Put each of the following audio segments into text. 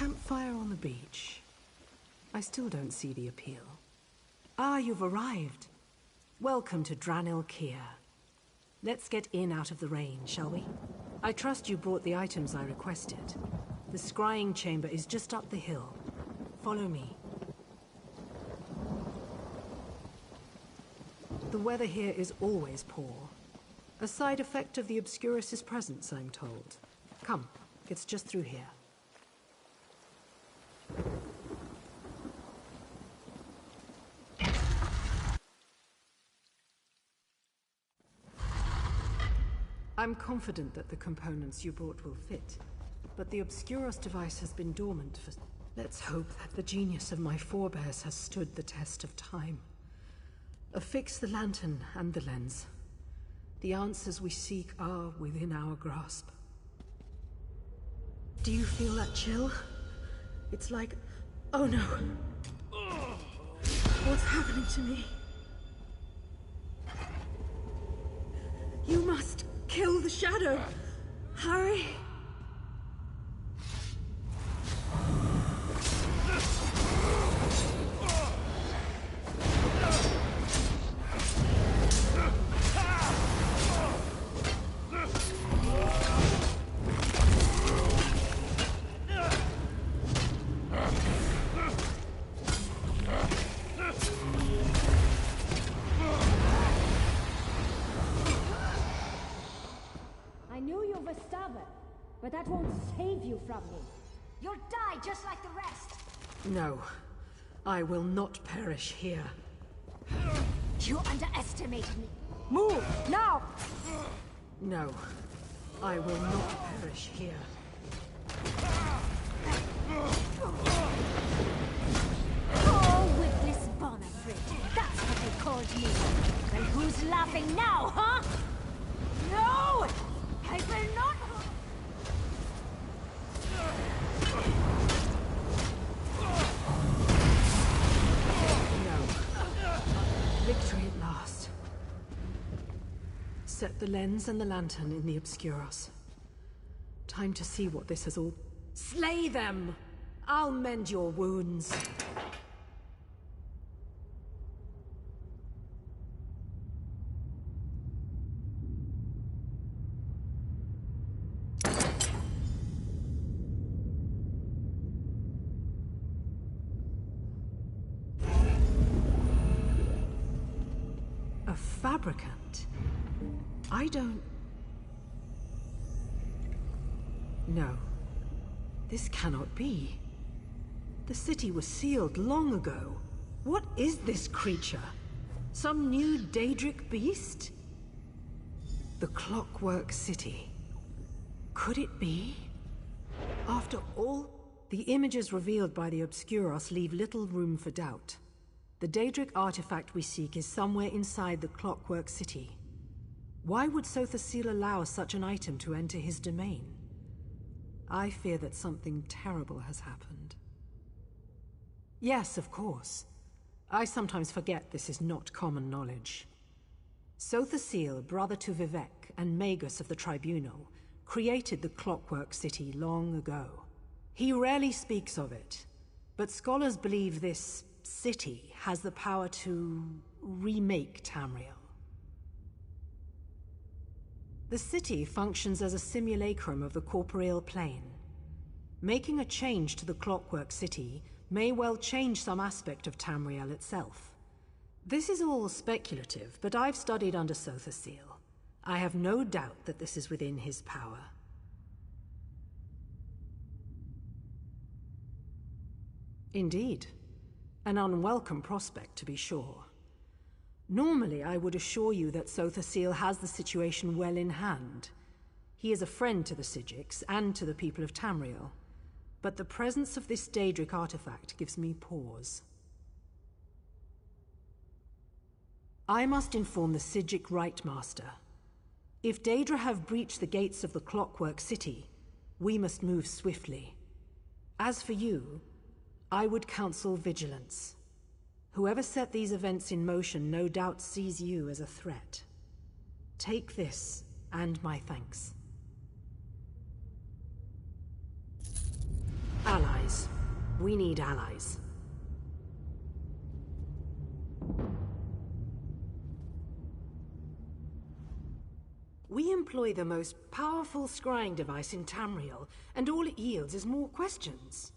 campfire on the beach. I still don't see the appeal. Ah, you've arrived. Welcome to Dranil Kier. Let's get in out of the rain, shall we? I trust you brought the items I requested. The scrying chamber is just up the hill. Follow me. The weather here is always poor. A side effect of the Obscurus' presence, I'm told. Come, it's just through here. I'm confident that the components you brought will fit, but the Obscuros device has been dormant for... Let's hope that the genius of my forebears has stood the test of time. Affix the lantern and the lens. The answers we seek are within our grasp. Do you feel that chill? It's like... oh no! What's happening to me? You must kill the shadow! Hurry! But that won't save you from me. You'll die just like the rest. No. I will not perish here. You underestimated me. Move, now! No. I will not perish here. Oh, witless Bonafrid. That's what they called me. Well, who's laughing now, huh? No! I will not... Victory at last. Set the lens and the lantern in the Obscuros. Time to see what this has all... Slay them! I'll mend your wounds. Fabricant? I don't... No. This cannot be. The city was sealed long ago. What is this creature? Some new Daedric beast? The Clockwork City. Could it be? After all, the images revealed by the Obscuros leave little room for doubt. The Daedric artifact we seek is somewhere inside the Clockwork City. Why would Sothasil allow such an item to enter his domain? I fear that something terrible has happened. Yes, of course. I sometimes forget this is not common knowledge. Sothasil, brother to Vivec and Magus of the Tribunal, created the Clockwork City long ago. He rarely speaks of it, but scholars believe this city has the power to remake Tamriel. The city functions as a simulacrum of the corporeal plane. Making a change to the Clockwork City may well change some aspect of Tamriel itself. This is all speculative, but I've studied under Sothasil. I have no doubt that this is within his power. Indeed. An unwelcome prospect, to be sure. Normally, I would assure you that Sothasil has the situation well in hand. He is a friend to the Psijics and to the people of Tamriel. But the presence of this Daedric artifact gives me pause. I must inform the Psijic Rightmaster. If Daedra have breached the gates of the Clockwork City, we must move swiftly. As for you, I would counsel vigilance. Whoever set these events in motion no doubt sees you as a threat. Take this, and my thanks. Allies. We need allies. We employ the most powerful scrying device in Tamriel, and all it yields is more questions.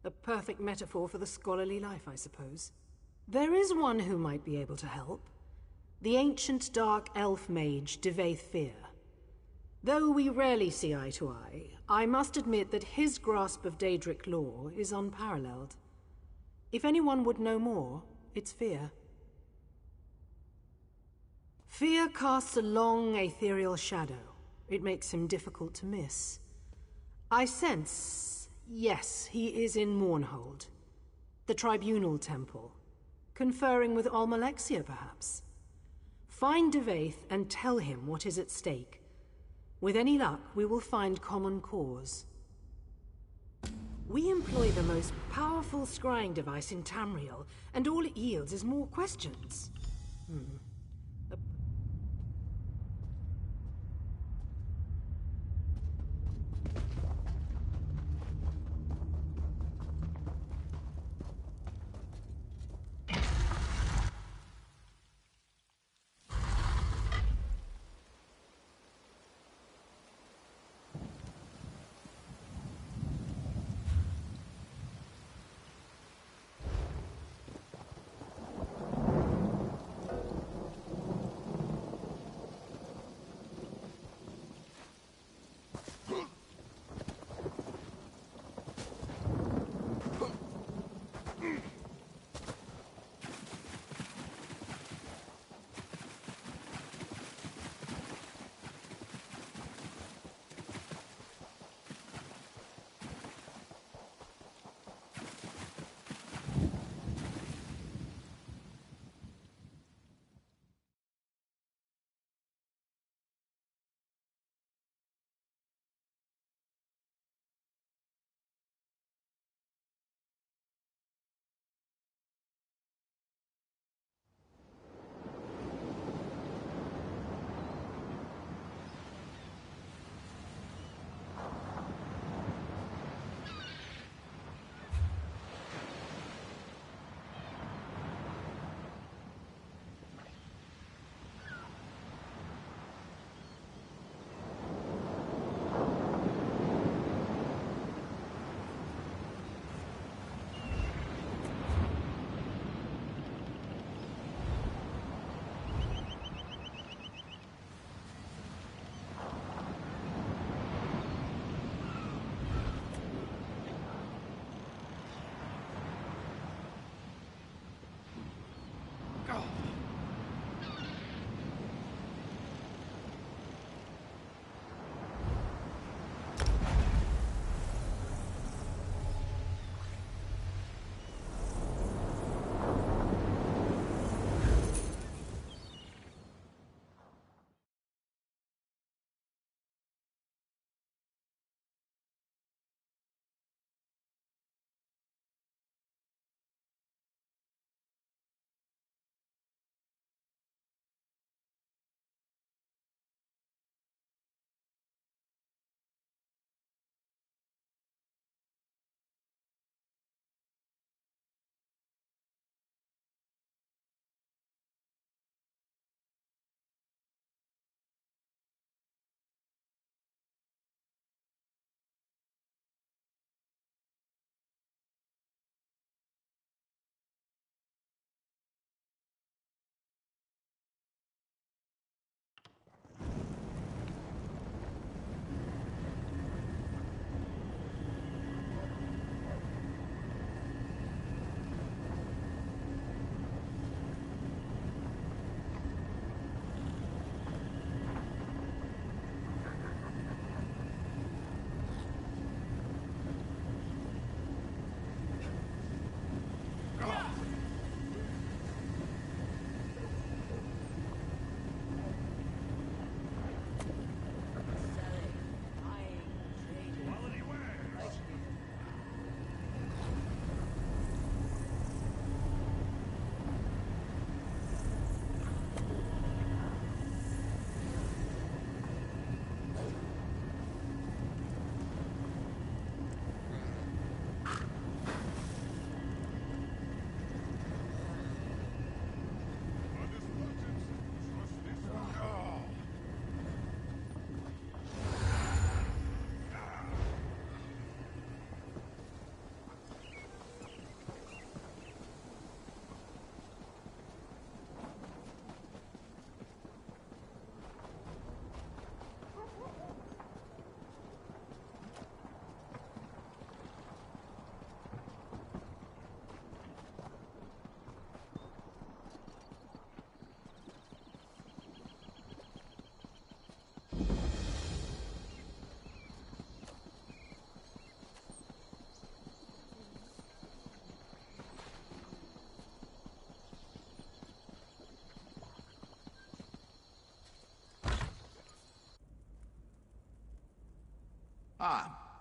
A perfect metaphor for the scholarly life, I suppose. There is one who might be able to help. The ancient dark elf mage, Devaith Fear. Though we rarely see eye to eye, I must admit that his grasp of Daedric lore is unparalleled. If anyone would know more, it's Fear. Fear casts a long, ethereal shadow. It makes him difficult to miss. I sense, yes, he is in Mournhold. The Tribunal Temple. Conferring with Almalexia, perhaps. Find Devaith and tell him what is at stake. With any luck, we will find common cause. We employ the most powerful scrying device in Tamriel, and all it yields is more questions.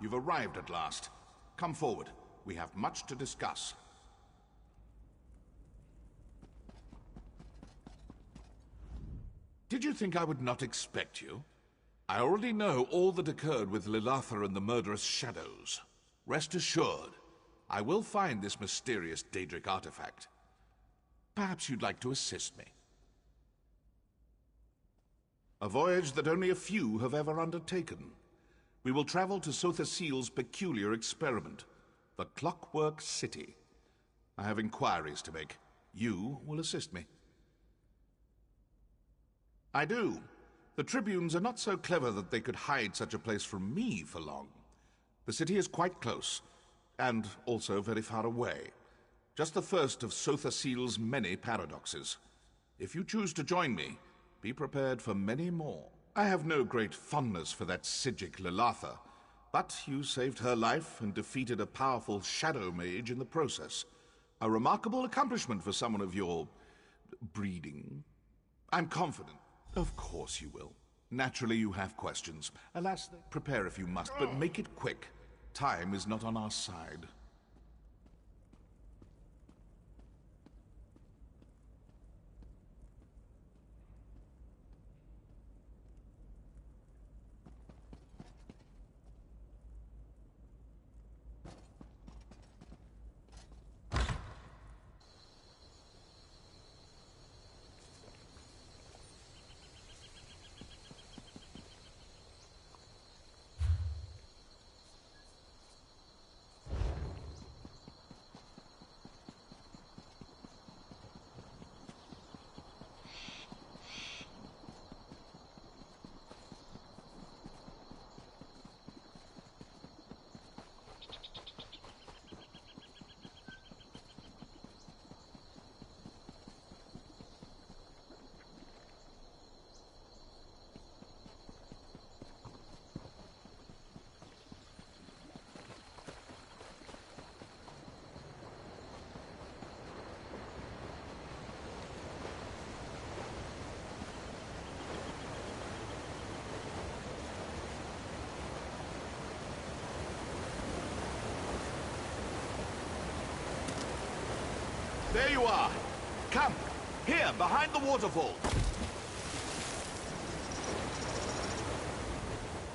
you've arrived at last. Come forward. We have much to discuss. Did you think I would not expect you? I already know all that occurred with Lilatha and the murderous shadows. Rest assured, I will find this mysterious Daedric artifact. Perhaps you'd like to assist me. A voyage that only a few have ever undertaken. We will travel to Sotha Seal's peculiar experiment, the Clockwork City. I have inquiries to make. You will assist me. I do. The Tribunes are not so clever that they could hide such a place from me for long. The city is quite close, and also very far away. Just the first of Sotha Seal's many paradoxes. If you choose to join me, be prepared for many more. I have no great fondness for that Psijic Lilatha, but you saved her life and defeated a powerful shadow mage in the process. A remarkable accomplishment for someone of your breeding. I'm confident. Of course you will. Naturally you have questions. Alas, prepare if you must, but make it quick. Time is not on our side. There you are. Come, here, behind the waterfall.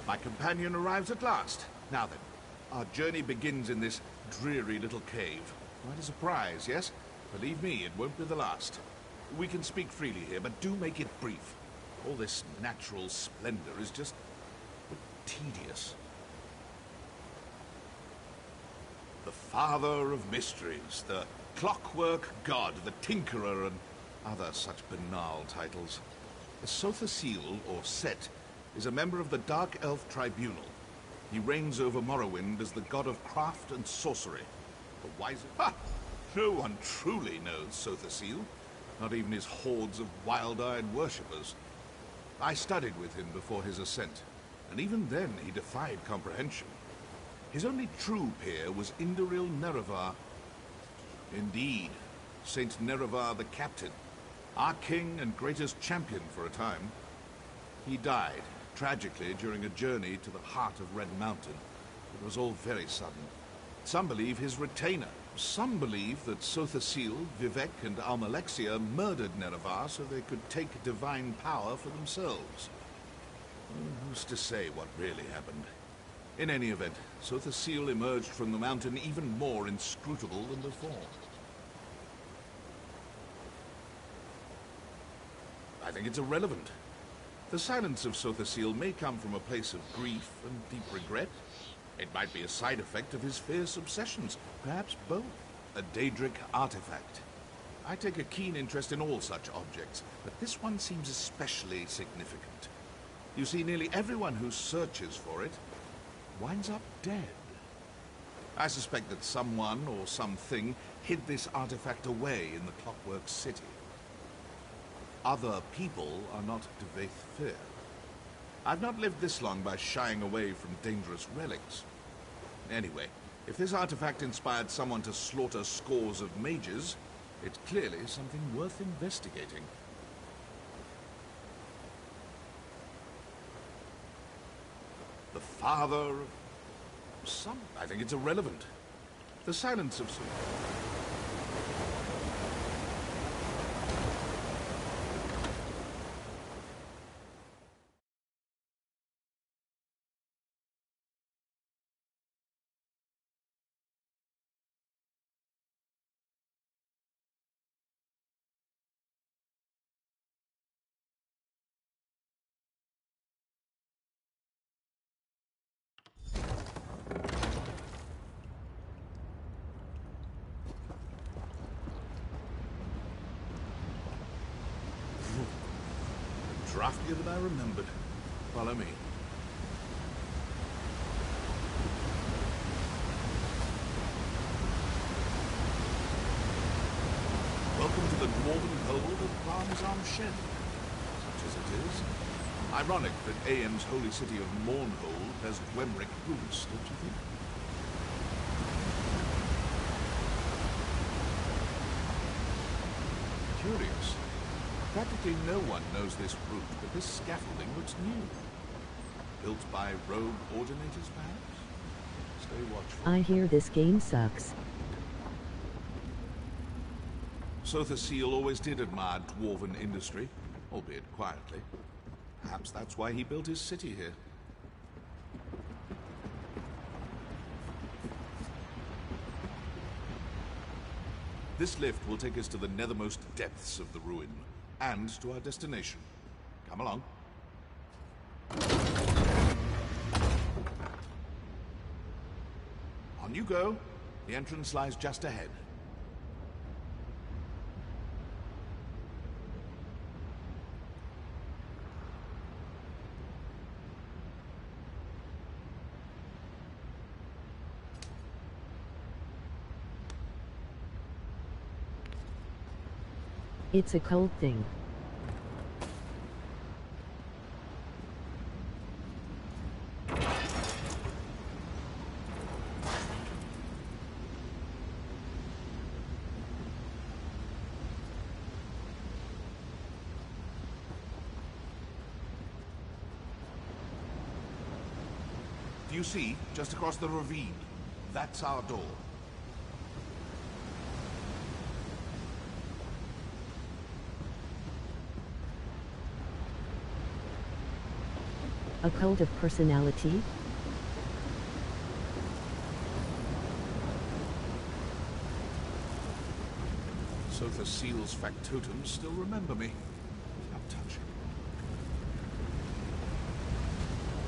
My companion arrives at last. Now then, our journey begins in this dreary little cave. Quite a surprise, yes? Believe me, it won't be the last. We can speak freely here, but do make it brief. All this natural splendor is just tedious. The Father of Mysteries, the Clockwork God, the Tinkerer, and other such banal titles. The Sotha Seal, or Set, is a member of the Dark Elf Tribunal. He reigns over Morrowind as the god of craft and sorcery. The wisest... Ha! No one truly knows Sotha Seal, not even his hordes of wild-eyed worshippers. I studied with him before his ascent, and even then he defied comprehension. His only true peer was Indoril Nerevar. Indeed, Saint Nerevar the Captain, our king and greatest champion for a time. He died, tragically, during a journey to the heart of Red Mountain. It was all very sudden. Some believe his retainer. Some believe that Sotha Seal, Vivec, and Almalexia murdered Nerevar so they could take divine power for themselves. Who's to say what really happened? In any event, Sotha Seal emerged from the mountain even more inscrutable than before. I think it's irrelevant. The silence of Sotha Seal may come from a place of grief and deep regret. It might be a side effect of his fierce obsessions, perhaps both. A Daedric artifact. I take a keen interest in all such objects, but this one seems especially significant. You see, nearly everyone who searches for it winds up dead. I suspect that someone or something hid this artifact away in the Clockwork City. Other people are not to Vaith Fair. I've not lived this long by shying away from dangerous relics. Anyway, if this artifact inspired someone to slaughter scores of mages, it's clearly something worth investigating. The Father of I think it's irrelevant. The silence of... Draftier than I remembered. Follow me. Welcome to the northern hold of Parmesan Shen. Such as it is. Ironic that AM's holy city of Mournhold has Gwemric boots, don't you think? Curious. Practically no one knows this route, but this scaffolding looks new. Built by rogue ordinators, perhaps? Stay watchful. I hear this game sucks. Sotha Seal always did admire dwarven industry, albeit quietly. Perhaps that's why he built his city here. This lift will take us to the nethermost depths of the ruin, and to our destination. Come along. On you go. The entrance lies just ahead. It's a cold thing. Do you see? Just across the ravine. That's our door. A cult of personality? Sotha Seal's factotums still remember me. How touching.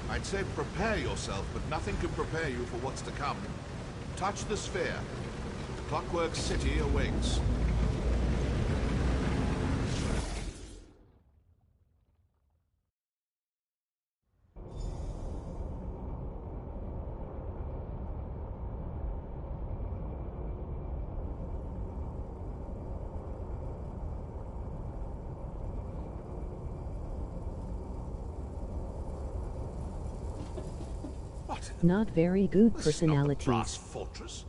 I'd say prepare yourself, but nothing can prepare you for what's to come. Touch the sphere. Clockwork City awaits. Not very good This is not the personalities. brass fortress.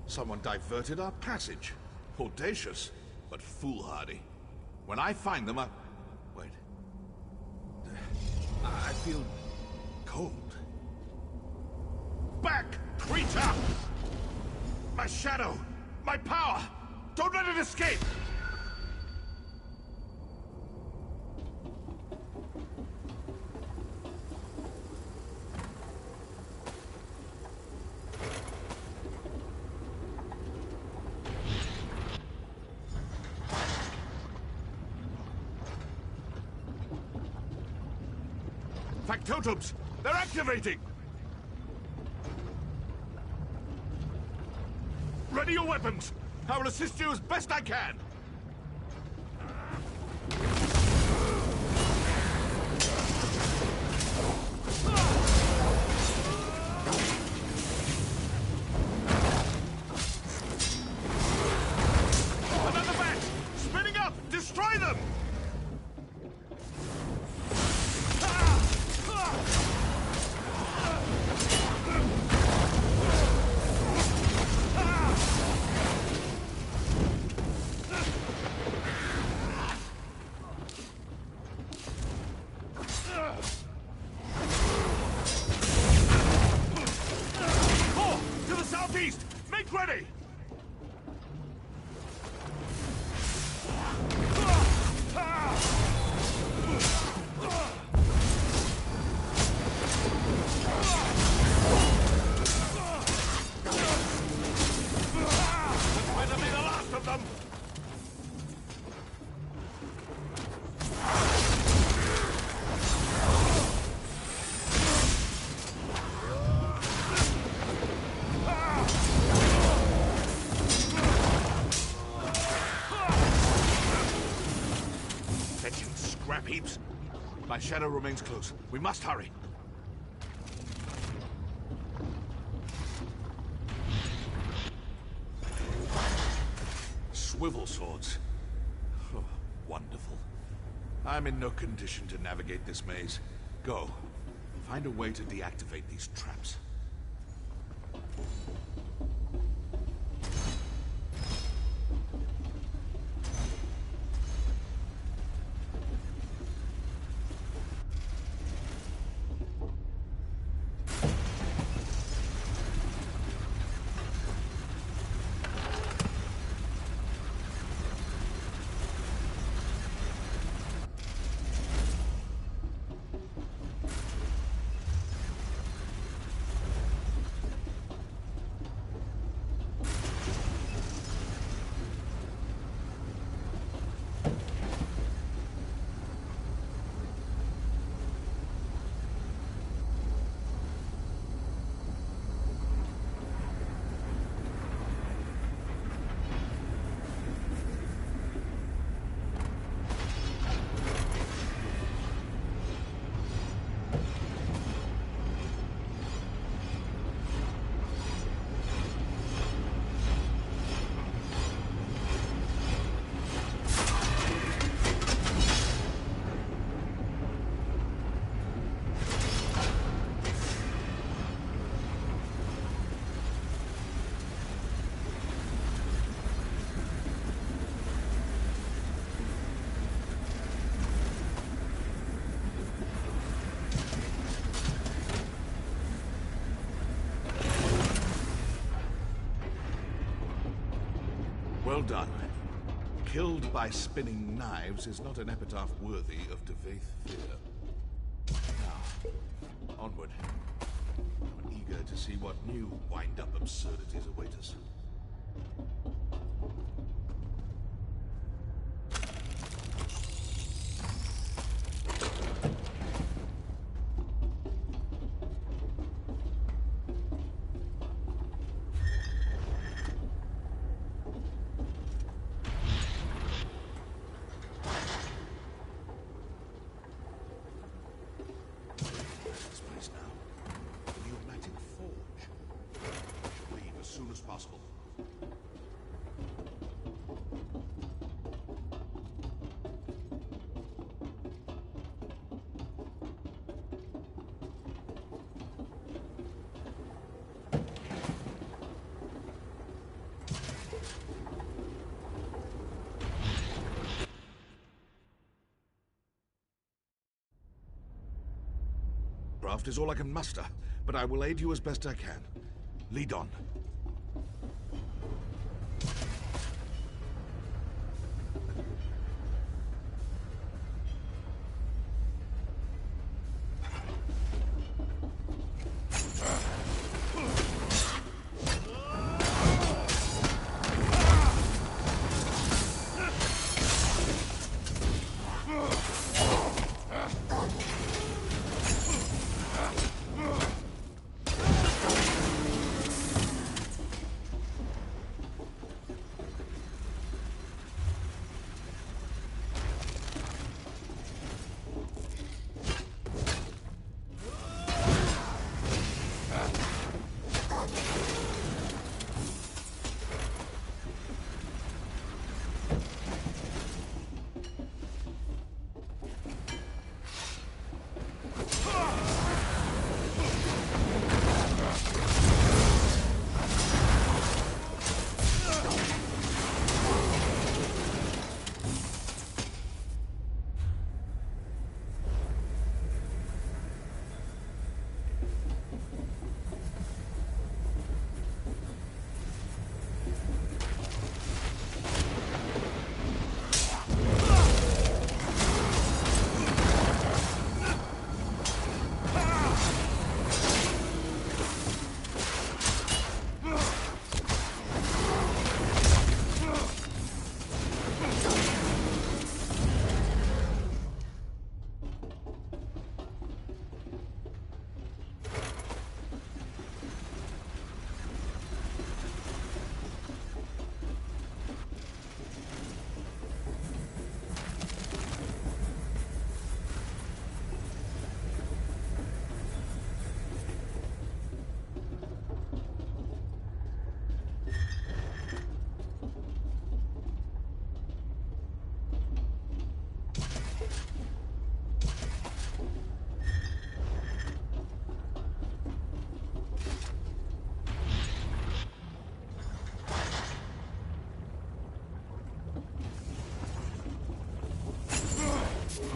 Someone diverted our passage. Audacious, but foolhardy. When I find them, wait. I feel cold. Back, creature! My shadow! My power! Don't let it escape! Factotums! They're activating! Ready your weapons! I will assist you as best I can! Another batch! Spinning up! Destroy them! of them! Fetching scrap heaps. My shadow remains close. We must hurry. Swivel swords. Oh, wonderful. I'm in no condition to navigate this maze. Go. Find a way to deactivate these traps. Well done. Killed by spinning knives is not an epitaph worthy of Devaith Fear. Now, onward. I'm eager to see what new wind-up absurdities await us. This place now. The pneumatic forge. I should leave as soon as possible. Craft is all I can muster, but I will aid you as best I can. Lead on.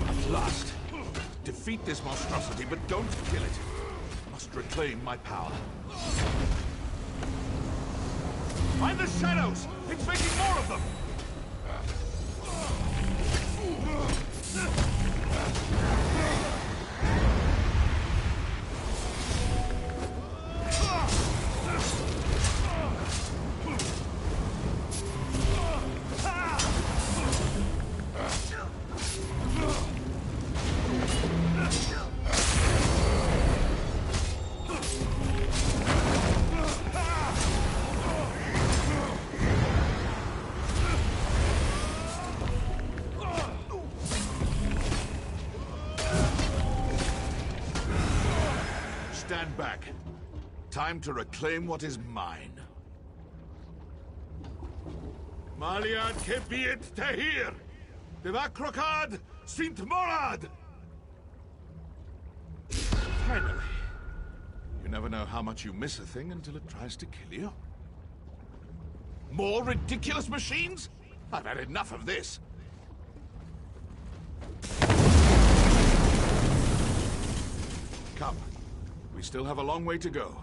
At last. Defeat this monstrosity, but don't kill it. Must reclaim my power. Find the shadows! It's making more of them! Stand back. Time to reclaim what is mine. Maliad kepiet tehir! Devakrokad sint morad! Finally. You never know how much you miss a thing until it tries to kill you. More ridiculous machines? I've had enough of this. Come. We still have a long way to go.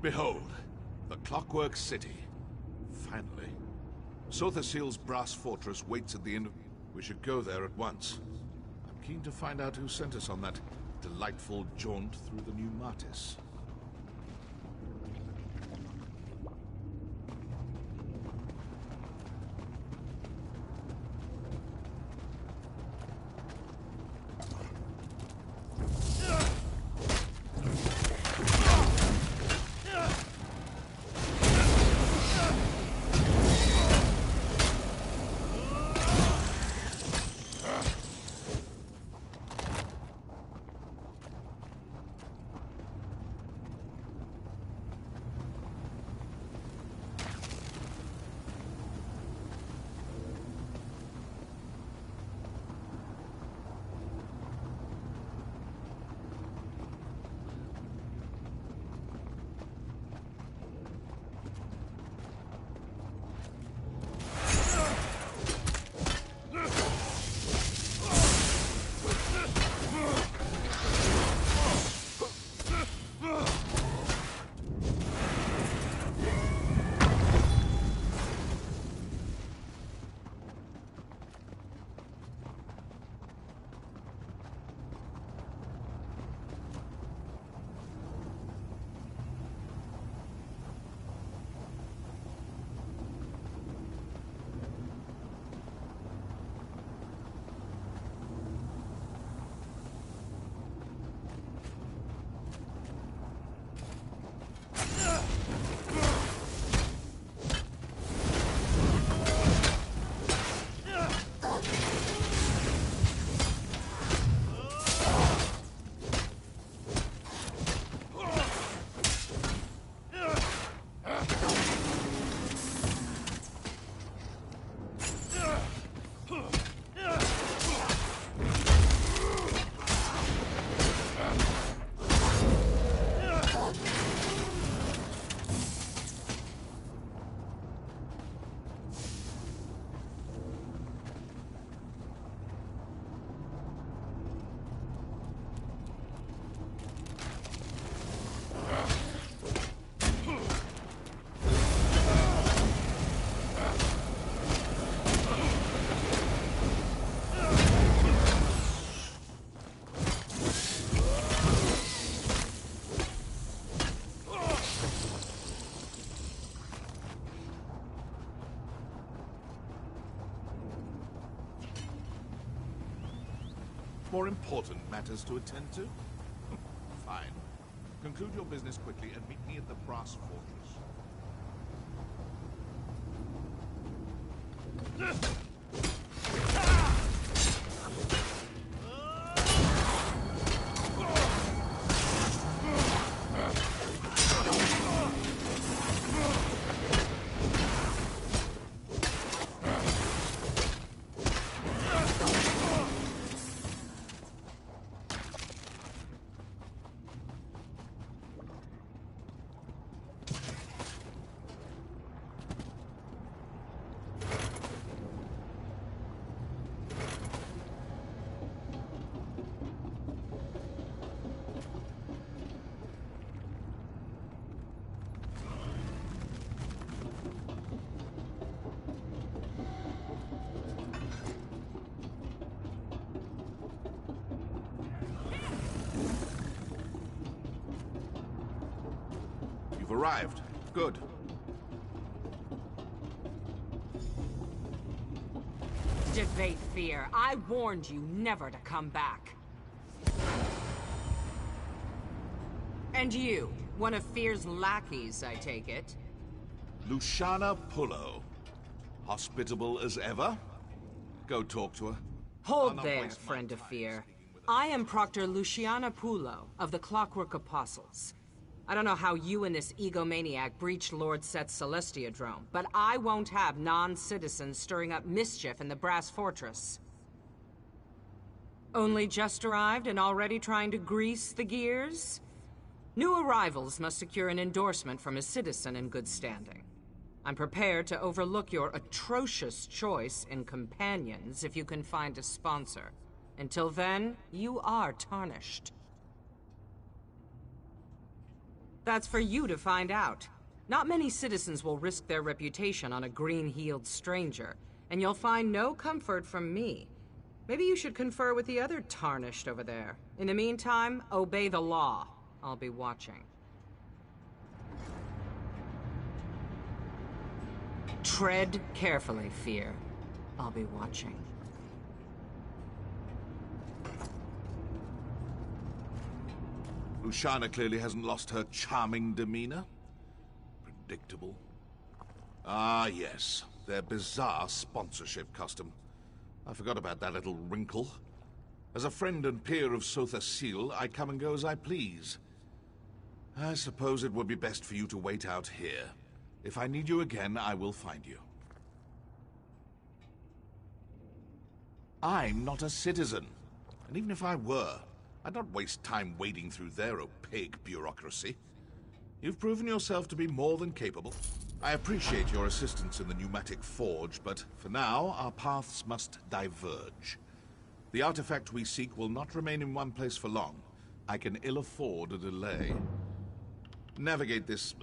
Behold, the Clockwork City. Finally. Sotherseal's brass fortress waits at the end of... We should go there at once. I'm keen to find out who sent us on that delightful jaunt through the new Martis. More important matters to attend to? Fine. Conclude your business quickly and meet me at the Brass Fortress. You've arrived. Good. Debate fear. I warned you never to come back. And you, one of Fear's lackeys, I take it? Luciana Pullo. Hospitable as ever? Go talk to her. I'll Hold not there, waste my friend of time Fear. speaking with her. I am Proctor Luciana Pullo of the Clockwork Apostles. I don't know how you and this egomaniac breached Lord Set's Celestiadrome, but I won't have non-citizens stirring up mischief in the Brass Fortress. Only just arrived and already trying to grease the gears? New arrivals must secure an endorsement from a citizen in good standing. I'm prepared to overlook your atrocious choice in companions if you can find a sponsor. Until then, you are tarnished. That's for you to find out. Not many citizens will risk their reputation on a green-heeled stranger, and you'll find no comfort from me. Maybe you should confer with the other tarnished over there. In the meantime, obey the law. I'll be watching. Tread carefully, Fear. I'll be watching. Luciana clearly hasn't lost her charming demeanor. Predictable. Ah, yes. Their bizarre sponsorship custom. I forgot about that little wrinkle. As a friend and peer of Sotha Sil, I come and go as I please. I suppose it would be best for you to wait out here. If I need you again, I will find you. I'm not a citizen. And even if I were, I'd not waste time wading through their opaque bureaucracy. You've proven yourself to be more than capable. I appreciate your assistance in the pneumatic forge, but for now, our paths must diverge. The artifact we seek will not remain in one place for long. I can ill afford a delay. Navigate this...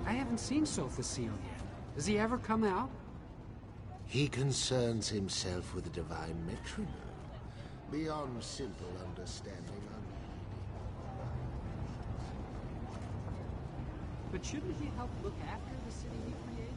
I haven't seen Sotha Sil yet. Does he ever come out? He concerns himself with the divine metronome, beyond simple understanding. But shouldn't he help look after the city he created?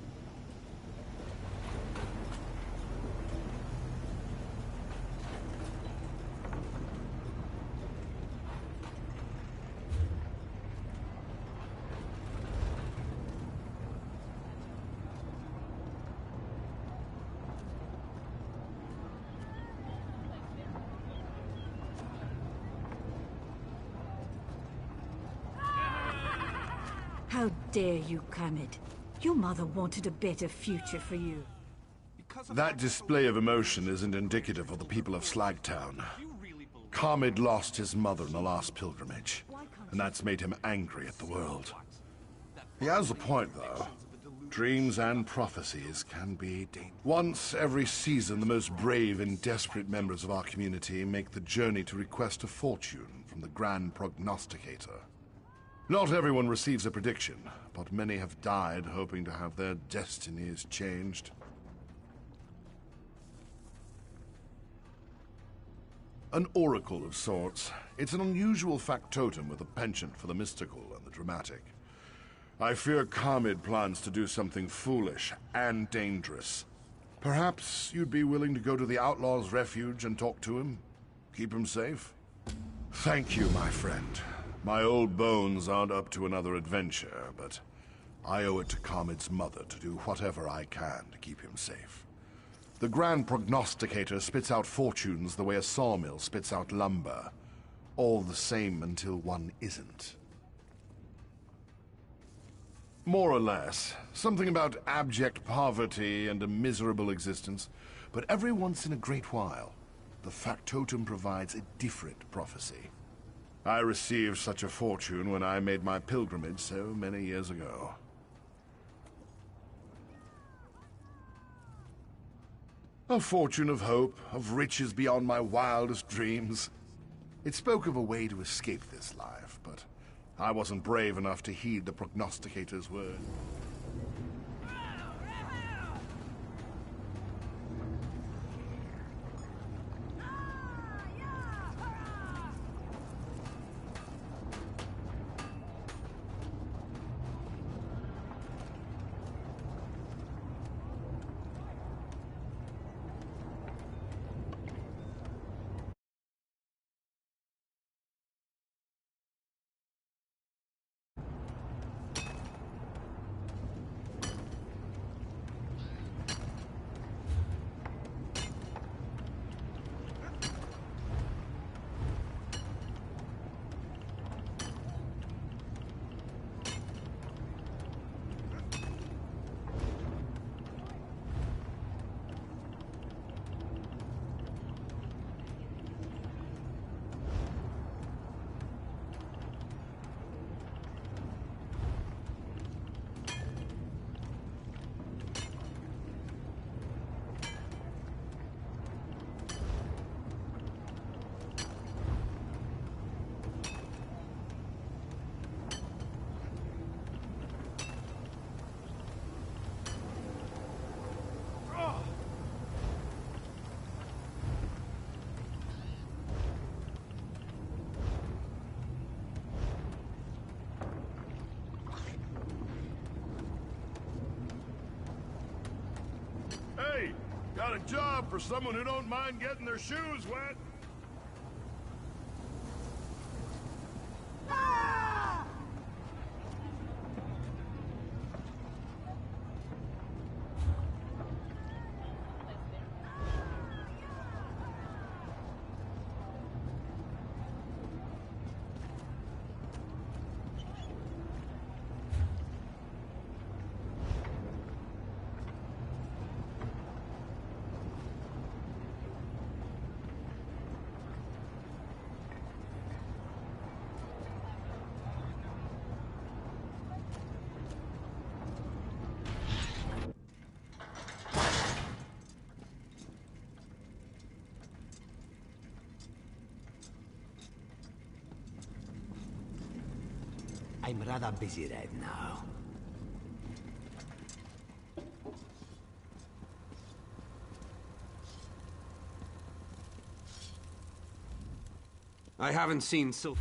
How dare you, Kamid? Your mother wanted a better future for you. That display of emotion isn't indicative of the people of Slagtown. Kamid lost his mother in the last pilgrimage, and that's made him angry at the world. He has a point, though. Dreams and prophecies can be dangerous. Once every season, the most brave and desperate members of our community make the journey to request a fortune from the Grand Prognosticator. Not everyone receives a prediction, but many have died hoping to have their destinies changed. An oracle of sorts. It's an unusual factotum with a penchant for the mystical and the dramatic. I fear Kamid plans to do something foolish and dangerous. Perhaps you'd be willing to go to the Outlaw's Refuge and talk to him? Keep him safe? Thank you, my friend. My old bones aren't up to another adventure, but I owe it to Kamid's mother to do whatever I can to keep him safe. The Grand Prognosticator spits out fortunes the way a sawmill spits out lumber. All the same until one isn't. More or less. Something about abject poverty and a miserable existence. But every once in a great while, the factotum provides a different prophecy. I received such a fortune when I made my pilgrimage so many years ago. A fortune of hope, of riches beyond my wildest dreams. It spoke of a way to escape this life, but I wasn't brave enough to heed the prognosticator's word. Hey, got a job for someone who don't mind getting their shoes wet. I'm rather busy right now. I haven't seen Silver.